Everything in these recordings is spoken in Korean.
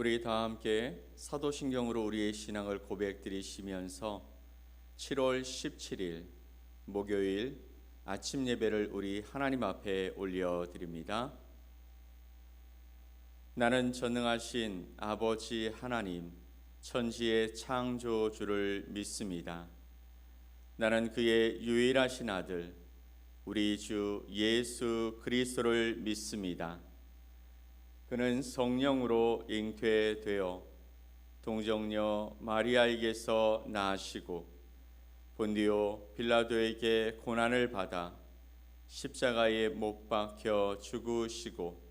우리 다 함께 사도신경으로 우리의 신앙을 고백드리시면서 7월 17일 목요일 아침 예배를 우리 하나님 앞에 올려드립니다. 나는 전능하신 아버지 하나님, 천지의 창조주를 믿습니다. 나는 그의 유일하신 아들, 우리 주 예수 그리스도를 믿습니다. 그는 성령으로 잉태되어 동정녀 마리아에게서 나시고 본디오 빌라도에게 고난을 받아 십자가에 못 박혀 죽으시고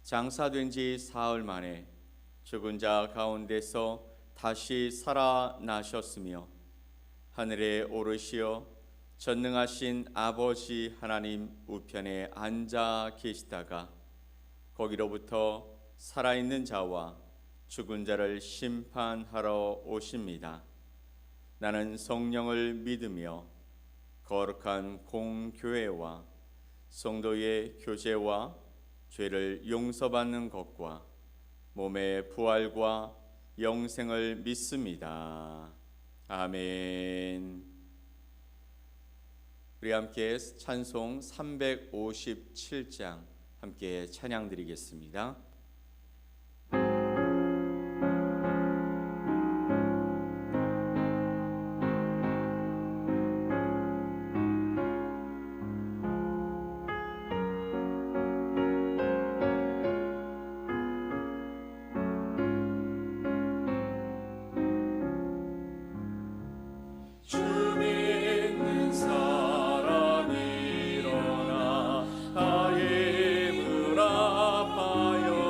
장사된 지 사흘 만에 죽은 자 가운데서 다시 살아나셨으며 하늘에 오르시어 전능하신 아버지 하나님 우편에 앉아 계시다가 거기로부터 살아있는 자와 죽은 자를 심판하러 오십니다. 나는 성령을 믿으며 거룩한 공교회와 성도의 교제와 죄를 용서받는 것과 몸의 부활과 영생을 믿습니다. 아멘. 우리 함께 찬송 357장 함께 찬양 드리겠습니다. 하여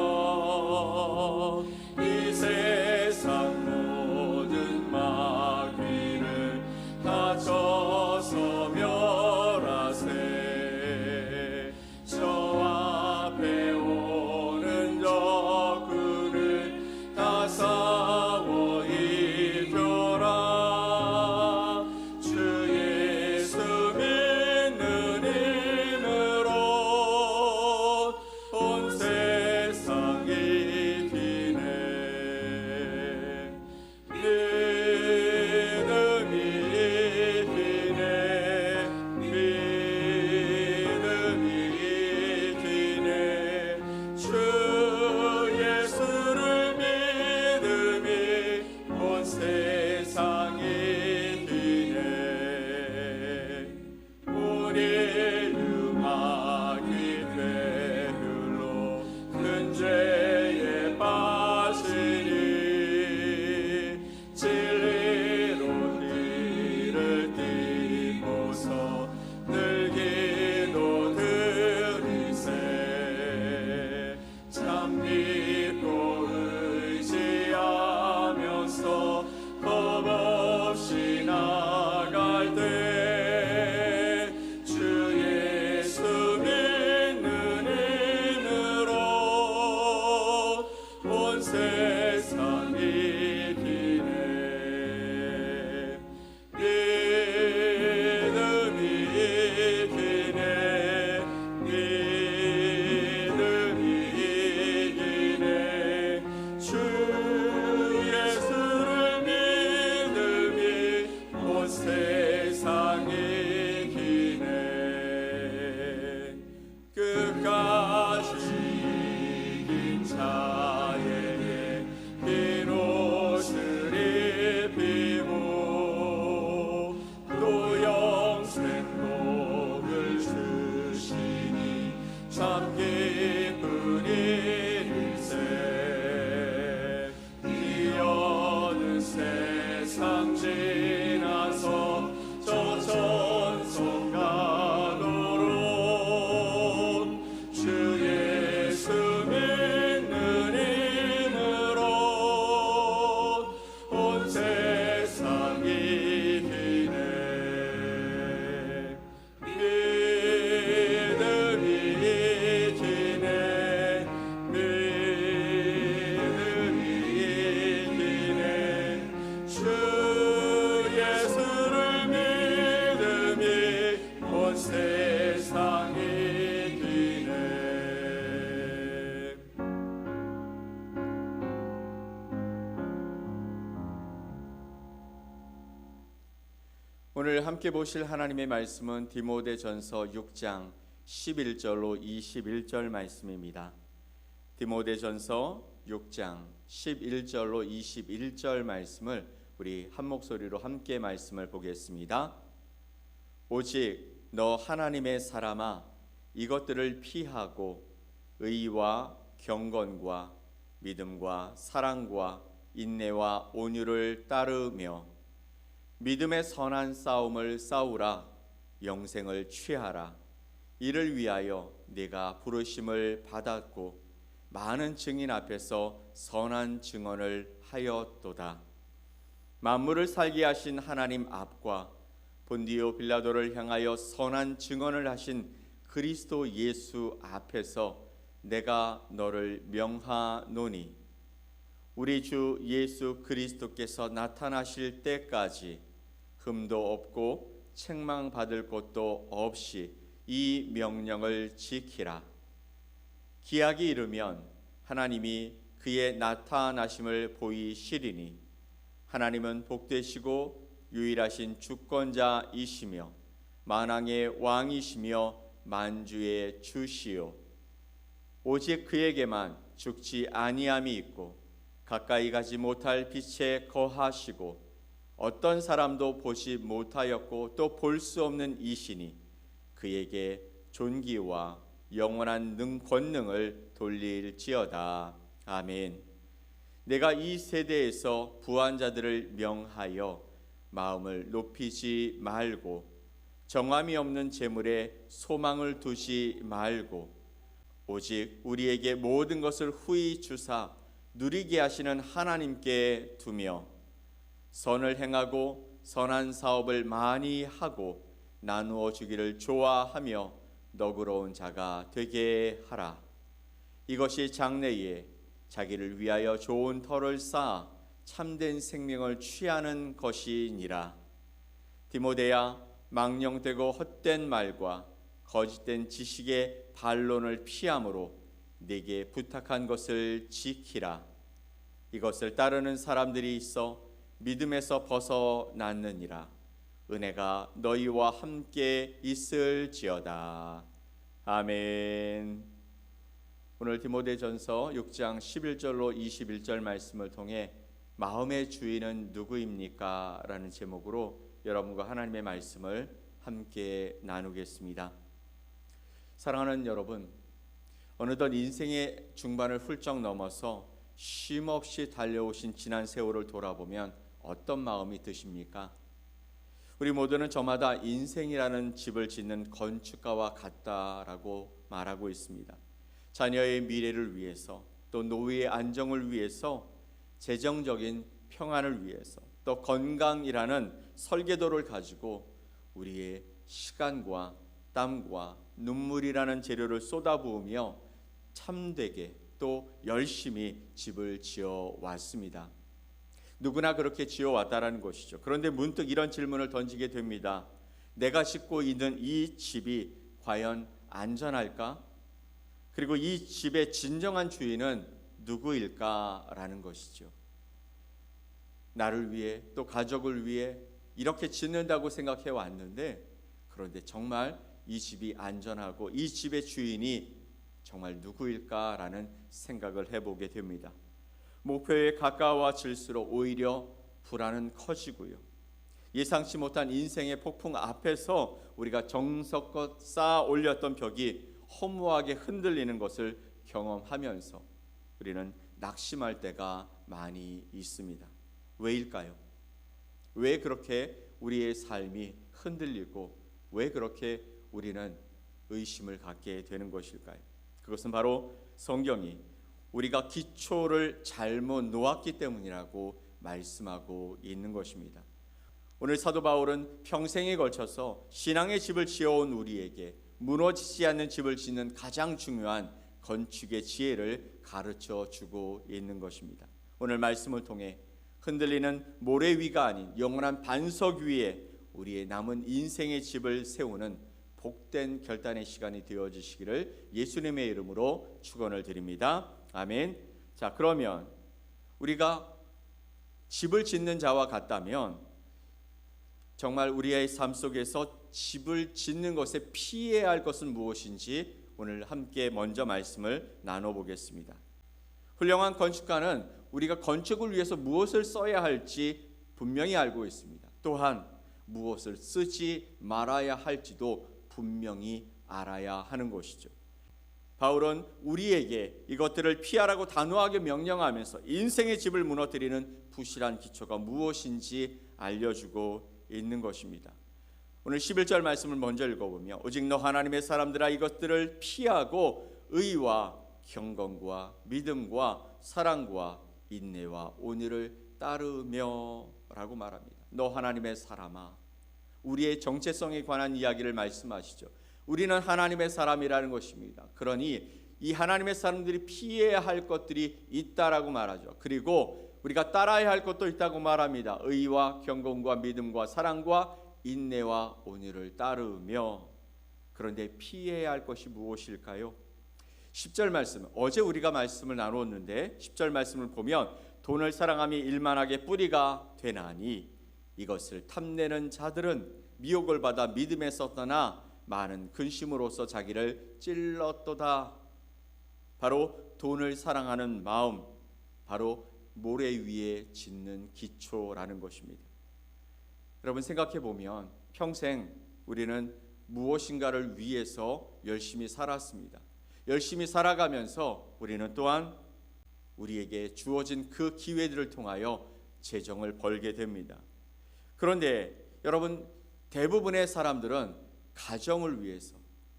오늘 함께 보실 하나님의 말씀은 디모데전서 6장 11절로 21절 말씀입니다. 디모데전서 6장 11절로 21절 말씀을 우리 한 목소리로 함께 말씀을 보겠습니다. 오직 너 하나님의 사람아, 이것들을 피하고 의와 경건과 믿음과 사랑과 인내와 온유를 따르며 믿음의 선한 싸움을 싸우라. 영생을 취하라. 이를 위하여 네가 부르심을 받았고 많은 증인 앞에서 선한 증언을 하였도다. 만물을 살게 하신 하나님 앞과 본디오 빌라도를 향하여 선한 증언을 하신 그리스도 예수 앞에서 내가 너를 명하노니 우리 주 예수 그리스도께서 나타나실 때까지 흠도 없고 책망받을 것도 없이 이 명령을 지키라. 기약이 이르면 하나님이 그의 나타나심을 보이시리니 하나님은 복되시고 유일하신 주권자이시며 만왕의 왕이시며 만주의 주시요 오직 그에게만 죽지 아니함이 있고 가까이 가지 못할 빛에 거하시고 어떤 사람도 보지 못하였고 또 볼 수 없는 이시니 그에게 존귀와 영원한 권능을 돌릴지어다. 아멘. 내가 이 세대에서 부한 자들을 명하여 마음을 높이지 말고 정함이 없는 재물에 소망을 두지 말고 오직 우리에게 모든 것을 후히 주사 누리게 하시는 하나님께 두며 선을 행하고 선한 사업을 많이 하고 나누어 주기를 좋아하며 너그러운 자가 되게 하라. 이것이 장래에 자기를 위하여 좋은 터를 쌓아 참된 생명을 취하는 것이니라. 디모데야, 망령되고 헛된 말과 거짓된 지식의 반론을 피함으로 네게 부탁한 것을 지키라. 이것을 따르는 사람들이 있어 믿음에서 벗어났느니라. 은혜가 너희와 함께 있을지어다. 아멘. 오늘 디모데전서 6장 11절로 21절 말씀을 통해 마음의 주인은 누구입니까? 라는 제목으로 여러분과 하나님의 말씀을 함께 나누겠습니다. 사랑하는 여러분, 어느덧 인생의 중반을 훌쩍 넘어서 쉼없이 달려오신 지난 세월을 돌아보면 어떤 마음이 드십니까? 우리 모두는 저마다 인생이라는 집을 짓는 건축가와 같다라고 말하고 있습니다. 자녀의 미래를 위해서, 또 노후의 안정을 위해서, 재정적인 평안을 위해서, 또 건강이라는 설계도를 가지고 우리의 시간과 땀과 눈물이라는 재료를 쏟아부으며 참되게 또 열심히 집을 지어 왔습니다. 누구나 그렇게 지어왔다라는 것이죠. 그런데 문득 이런 질문을 던지게 됩니다. 내가 짓고 있는 이 집이 과연 안전할까? 그리고 이 집의 진정한 주인은 누구일까라는 것이죠. 나를 위해 또 가족을 위해 이렇게 짓는다고 생각해 왔는데, 그런데 정말 이 집이 안전하고 이 집의 주인이 정말 누구일까라는 생각을 해보게 됩니다. 목표에 가까워질수록 오히려 불안은 커지고요. 예상치 못한 인생의 폭풍 앞에서 우리가 정성껏 쌓아 올렸던 벽이 허무하게 흔들리는 것을 경험하면서 우리는 낙심할 때가 많이 있습니다. 왜일까요? 왜 그렇게 우리의 삶이 흔들리고 왜 그렇게 우리는 의심을 갖게 되는 것일까요? 그것은 바로 성경이 우리가 기초를 잘못 놓았기 때문이라고 말씀하고 있는 것입니다. 오늘 사도 바울은 평생에 걸쳐서 신앙의 집을 지어온 우리에게 무너지지 않는 집을 짓는 가장 중요한 건축의 지혜를 가르쳐 주고 있는 것입니다. 오늘 말씀을 통해 흔들리는 모래 위가 아닌 영원한 반석 위에 우리의 남은 인생의 집을 세우는 복된 결단의 시간이 되어지시기를 예수님의 이름으로 축원을 드립니다. 아멘. 자, 그러면 우리가 집을 짓는 자와 같다면 정말 우리의 삶 속에서 집을 짓는 것에 피해야 할 것은 무엇인지 오늘 함께 먼저 말씀을 나눠보겠습니다. 훌륭한 건축가는 우리가 건축을 위해서 무엇을 써야 할지 분명히 알고 있습니다. 또한 무엇을 쓰지 말아야 할지도 분명히 알아야 하는 것이죠. 바울은 우리에게 이것들을 피하라고 단호하게 명령하면서 인생의 집을 무너뜨리는 부실한 기초가 무엇인지 알려주고 있는 것입니다. 오늘 11절 말씀을 먼저 읽어보며 오직 너 하나님의 사람들아 이것들을 피하고 의와 경건과 믿음과 사랑과 인내와 온유를 따르며 라고 말합니다. 너 하나님의 사람아, 우리의 정체성에 관한 이야기를 말씀하시죠. 우리는 하나님의 사람이라는 것입니다. 그러니 이 하나님의 사람들이 피해야 할 것들이 있다라고 말하죠. 그리고 우리가 따라야 할 것도 있다고 말합니다. 의와 경건과 믿음과 사랑과 인내와 온유를 따르며. 그런데 피해야 할 것이 무엇일까요? 10절 말씀, 어제 우리가 말씀을 나누었는데 10절 말씀을 보면 돈을 사랑함이 일만하게 뿌리가 되나니 이것을 탐내는 자들은 미혹을 받아 믿음에서 떠나 많은 근심으로써 자기를 찔렀도다. 바로 돈을 사랑하는 마음, 바로 모래 위에 짓는 기초라는 것입니다. 여러분 생각해 보면 평생 우리는 무엇인가를 위해서 열심히 살았습니다. 열심히 살아가면서 우리는 또한 우리에게 주어진 그 기회들을 통하여 재정을 벌게 됩니다. 그런데 여러분 대부분의 사람들은 가정을 위해서,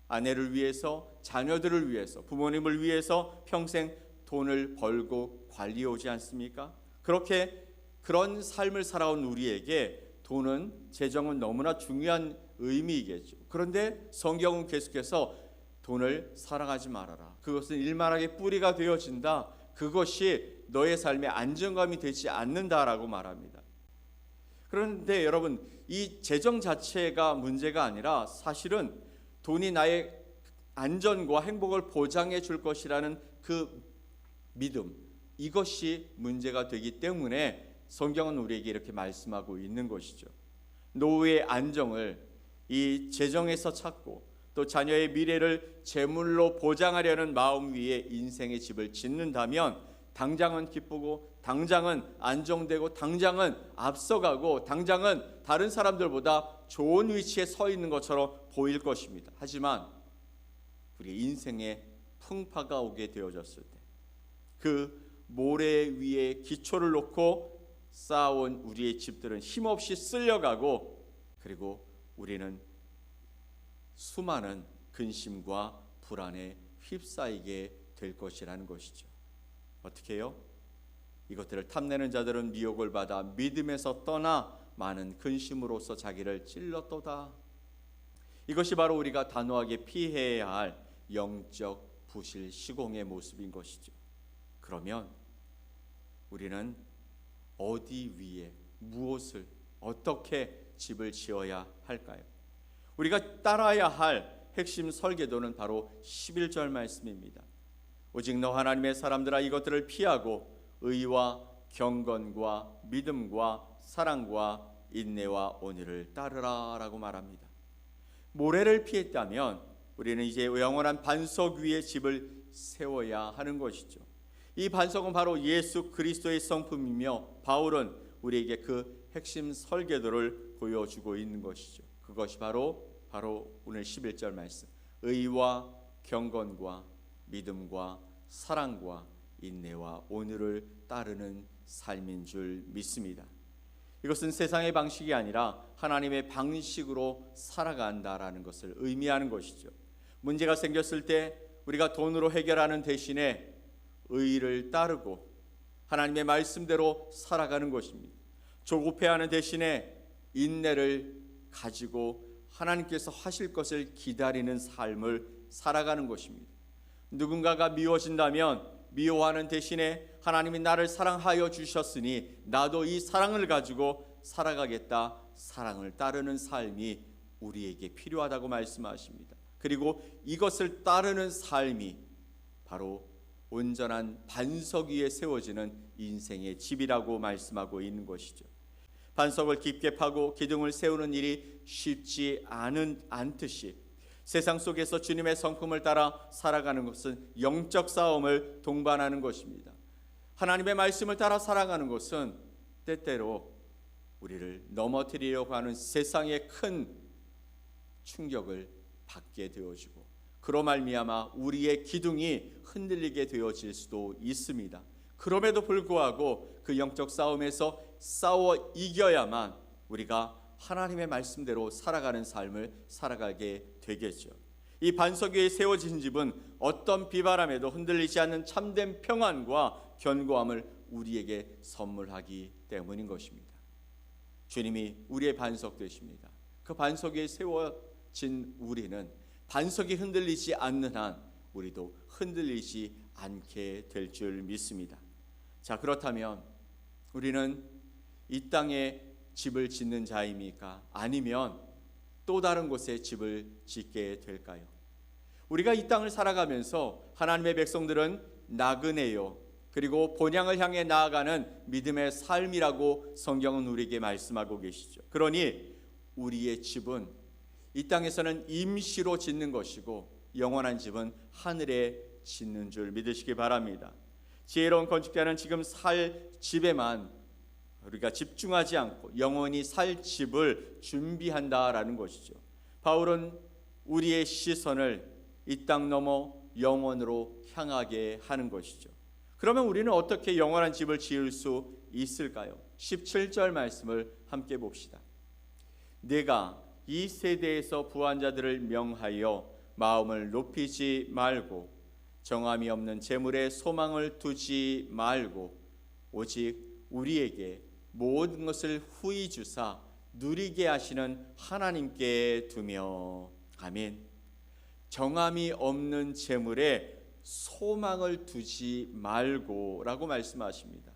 아내를 위해서, 자녀들을 위해서, 부모님을 위해서 평생 돈을 벌고 관리해 오지 않습니까? 그렇게 그런 삶을 살아온 우리에게 돈은, 재정은 너무나 중요한 의미이겠죠. 그런데 성경은 계속해서 돈을 사랑하지 말아라. 그것은 일만하게 뿌리가 되어진다. 그것이 너의 삶의 안정감이 되지 않는다라고 말합니다. 그런데 여러분 이 재정 자체가 문제가 아니라 사실은 돈이 나의 안전과 행복을 보장해 줄 것이라는 그 믿음, 이것이 문제가 되기 때문에 성경은 우리에게 이렇게 말씀하고 있는 것이죠. 노후의 안정을 이 재정에서 찾고 또 자녀의 미래를 재물로 보장하려는 마음 위에 인생의 집을 짓는다면 당장은 기쁘고 당장은 안정되고 당장은 앞서가고 당장은 다른 사람들보다 좋은 위치에 서 있는 것처럼 보일 것입니다. 하지만 우리 인생에 풍파가 오게 되어졌을 때 그 모래 위에 기초를 놓고 쌓아온 우리의 집들은 힘없이 쓸려가고 그리고 우리는 수많은 근심과 불안에 휩싸이게 될 것이라는 것이죠. 어떻게 해요? 이것들을 탐내는 자들은 미혹을 받아 믿음에서 떠나 많은 근심으로써 자기를 찔렀도다. 이것이 바로 우리가 단호하게 피해야 할 영적 부실 시공의 모습인 것이죠. 그러면 우리는 어디 위에 무엇을 어떻게 집을 지어야 할까요? 우리가 따라야 할 핵심 설계도는 바로 11절 말씀입니다. 오직 너 하나님의 사람들아 이것들을 피하고 의와 경건과 믿음과 사랑과 인내와 온유를 따르라 라고 말합니다. 모래를 피했다면 우리는 이제 영원한 반석 위에 집을 세워야 하는 것이죠. 이 반석은 바로 예수 그리스도의 성품이며 바울은 우리에게 그 핵심 설계도를 보여주고 있는 것이죠. 그것이 바로 오늘 11절 말씀, 의와 경건과 믿음과 사랑과 인내와 온유를 따르는 삶인 줄 믿습니다. 이것은 세상의 방식이 아니라 하나님의 방식으로 살아간다라는 것을 의미하는 것이죠. 문제가 생겼을 때 우리가 돈으로 해결하는 대신에 의를 따르고 하나님의 말씀대로 살아가는 것입니다. 조급해하는 대신에 인내를 가지고 하나님께서 하실 것을 기다리는 삶을 살아가는 것입니다. 누군가가 미워진다면 미워하는 대신에 하나님이 나를 사랑하여 주셨으니 나도 이 사랑을 가지고 살아가겠다. 사랑을 따르는 삶이 우리에게 필요하다고 말씀하십니다. 그리고 이것을 따르는 삶이 바로 온전한 반석 위에 세워지는 인생의 집이라고 말씀하고 있는 것이죠. 반석을 깊게 파고 기둥을 세우는 일이 쉽지 않듯이 세상 속에서 주님의 성품을 따라 살아가는 것은 영적 싸움을 동반하는 것입니다. 하나님의 말씀을 따라 살아가는 것은 때때로 우리를 넘어뜨리려고 하는 세상의 큰 충격을 받게 되어지고 그로 말미암아 우리의 기둥이 흔들리게 되어질 수도 있습니다. 그럼에도 불구하고 그 영적 싸움에서 싸워 이겨야만 우리가 하나님의 말씀대로 살아가는 삶을 살아가게 되겠죠. 이 반석 위에 세워진 집은 어떤 비바람에도 흔들리지 않는 참된 평안과 견고함을 우리에게 선물하기 때문인 것입니다. 주님이 우리의 반석 되십니다. 그 반석 위에 세워진 우리는 반석이 흔들리지 않는 한 우리도 흔들리지 않게 될 줄 믿습니다. 자, 그렇다면 우리는 이 땅에 집을 짓는 자입니까? 아니면 또 다른 곳에 집을 짓게 될까요? 우리가 이 땅을 살아가면서 하나님의 백성들은 나그네요, 그리고 본향을 향해 나아가는 믿음의 삶이라고 성경은 우리에게 말씀하고 계시죠. 그러니 우리의 집은 이 땅에서는 임시로 짓는 것이고 영원한 집은 하늘에 짓는 줄 믿으시기 바랍니다. 지혜로운 건축자는 지금 살 집에만 우리가 집중하지 않고 영원히 살 집을 준비한다라는 것이죠. 바울은 우리의 시선을 이 땅 넘어 영원으로 향하게 하는 것이죠. 그러면 우리는 어떻게 영원한 집을 지을 수 있을까요? 17절 말씀을 함께 봅시다. 내가 이 세대에서 부한 자들을 명하여 마음을 높이지 말고 정함이 없는 재물에 소망을 두지 말고 오직 우리에게 모든 것을 후히 주사 누리게 하시는 하나님께 두며. 아멘. 정함이 없는 재물에 소망을 두지 말고 라고 말씀하십니다.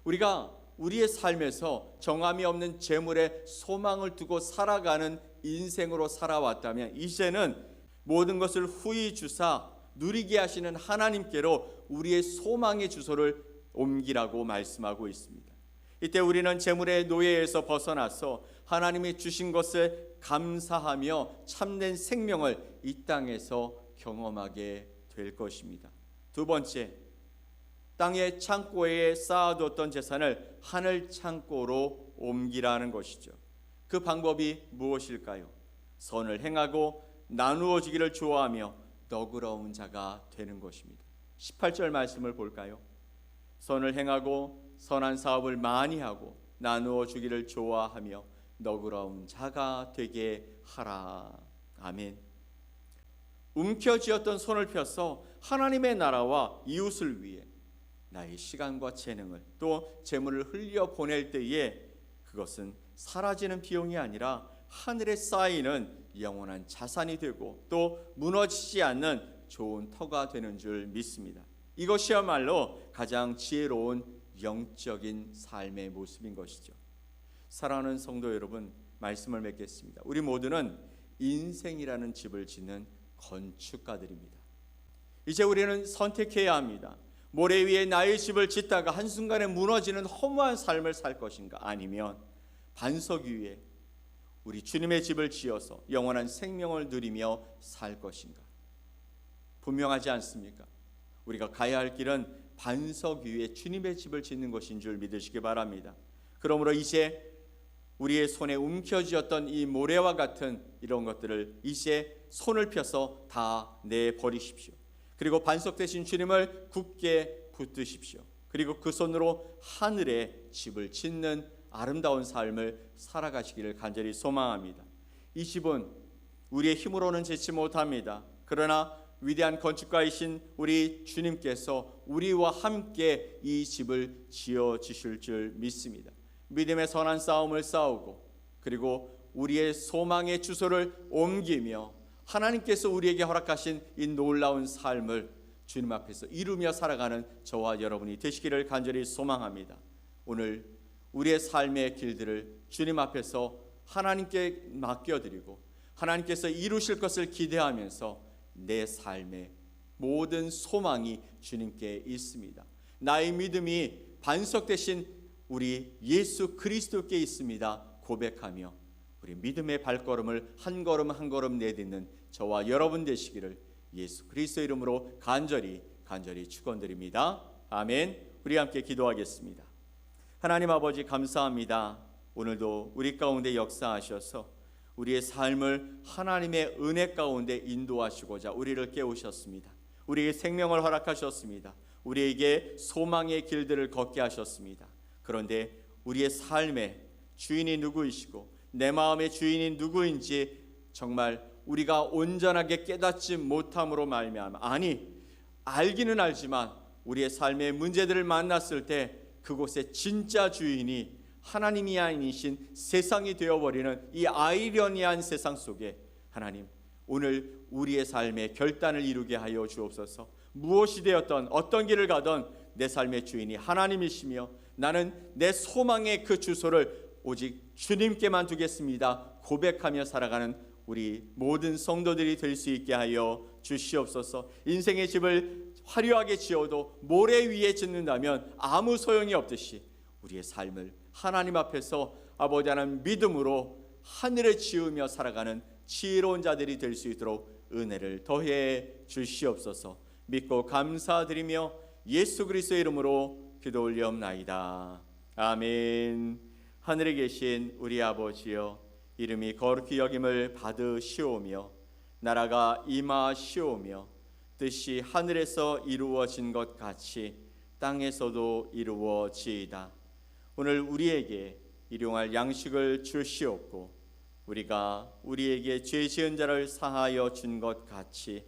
우리가 우리의 삶에서 정함이 없는 재물에 소망을 두고 살아가는 인생으로 살아왔다면 이제는 모든 것을 후히 주사 누리게 하시는 하나님께로 우리의 소망의 주소를 옮기라고 말씀하고 있습니다. 이때 우리는 재물의 노예에서 벗어나서 하나님이 주신 것을 감사하며 참된 생명을 이 땅에서 경험하게 될 것입니다. 두 번째, 땅의 창고에 쌓아두었던 재산을 하늘 창고로 옮기라는 것이죠. 그 방법이 무엇일까요? 선을 행하고 나누어 주기를 좋아하며 너그러운 자가 되는 것입니다. 18절 말씀을 볼까요? 선을 행하고 선한 사업을 많이 하고 나누어 주기를 좋아하며 너그러운 자가 되게 하라. 아멘. 움켜쥐었던 손을 펴서 하나님의 나라와 이웃을 위해 나의 시간과 재능을 또 재물을 흘려 보낼 때에 그것은 사라지는 비용이 아니라 하늘에 쌓이는 영원한 자산이 되고 또 무너지지 않는 좋은 터가 되는 줄 믿습니다. 이것이야말로 가장 지혜로운 영적인 삶의 모습인 것이죠. 사랑하는 성도 여러분, 말씀을 맺겠습니다. 우리 모두는 인생이라는 집을 짓는 건축가들입니다. 이제 우리는 선택해야 합니다. 모래 위에 나의 집을 짓다가 한순간에 무너지는 허무한 삶을 살 것인가, 아니면 반석 위에 우리 주님의 집을 지어서 영원한 생명을 누리며 살 것인가. 분명하지 않습니까? 우리가 가야 할 길은 반석 위에 주님의 집을 짓는 것인 줄 믿으시기 바랍니다. 그러므로 이제 우리의 손에 움켜쥐었던 이 모래와 같은 이런 것들을 이제 손을 펴서 다 내버리십시오. 그리고 반석 되신 주님을 굳게 붙드십시오. 그리고 그 손으로 하늘에 집을 짓는 아름다운 삶을 살아가시기를 간절히 소망합니다. 이 집은 우리의 힘으로는 짓지 못합니다. 그러나 위대한 건축가이신 우리 주님께서 우리와 함께 이 집을 지어주실 줄 믿습니다. 믿음의 선한 싸움을 싸우고 그리고 우리의 소망의 주소를 옮기며 하나님께서 우리에게 허락하신 이 놀라운 삶을 주님 앞에서 이루며 살아가는 저와 여러분이 되시기를 간절히 소망합니다. 오늘 우리의 삶의 길들을 주님 앞에서 하나님께 맡겨드리고 하나님께서 이루실 것을 기대하면서 내 삶의 모든 소망이 주님께 있습니다. 나의 믿음이 반석 대신 우리 예수 그리스도께 있습니다 고백하며 우리 믿음의 발걸음을 한 걸음 한 걸음 내딛는 저와 여러분 되시기를 예수 그리스도 이름으로 간절히 축원드립니다. 아멘. 우리 함께 기도하겠습니다. 하나님 아버지 감사합니다. 오늘도 우리 가운데 역사하셔서 우리의 삶을 하나님의 은혜 가운데 인도하시고자 우리를 깨우셨습니다. 우리에게 생명을 허락하셨습니다. 우리에게 소망의 길들을 걷게 하셨습니다. 그런데 우리의 삶의 주인이 누구이시고 내 마음의 주인이 누구인지 정말 우리가 온전하게 깨닫지 못함으로 말미암아, 아니 알기는 알지만 우리의 삶의 문제들을 만났을 때 그곳의 진짜 주인이 하나님이 아니신 세상이 되어버리는 이 아이러니한 세상 속에 하나님 오늘 우리의 삶의 결단을 이루게 하여 주옵소서. 무엇이 되었던 어떤 길을 가던 내 삶의 주인이 하나님이시며 나는 내 소망의 그 주소를 오직 주님께만 두겠습니다 고백하며 살아가는 우리 모든 성도들이 될 수 있게 하여 주시옵소서. 인생의 집을 화려하게 지어도 모래 위에 짓는다면 아무 소용이 없듯이 우리의 삶을 하나님 앞에서 아버지 하나님 믿음으로 하늘에 지으며 살아가는 지혜로운 자들이 될 수 있도록 은혜를 더해 주시옵소서. 믿고 감사드리며 예수 그리스도의 이름으로 기도 올리옵나이다. 아멘. 하늘에 계신 우리 아버지여, 이름이 거룩히 여김을 받으시오며 나라가 임하시오며 뜻이 하늘에서 이루어진 것 같이 땅에서도 이루어지이다. 오늘 우리에게 일용할 양식을 주시옵고 우리가 우리에게 죄 지은 자를 사하여 준 것 같이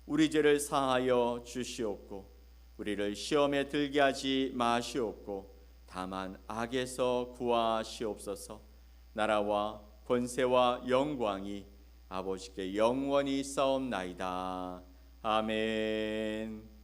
우리 죄를 사하여 주시옵고 우리를 시험에 들게 하지 마시옵고 다만 악에서 구하시옵소서. 나라와 권세와 영광이 아버지께 영원히 있사옵나이다. 아멘.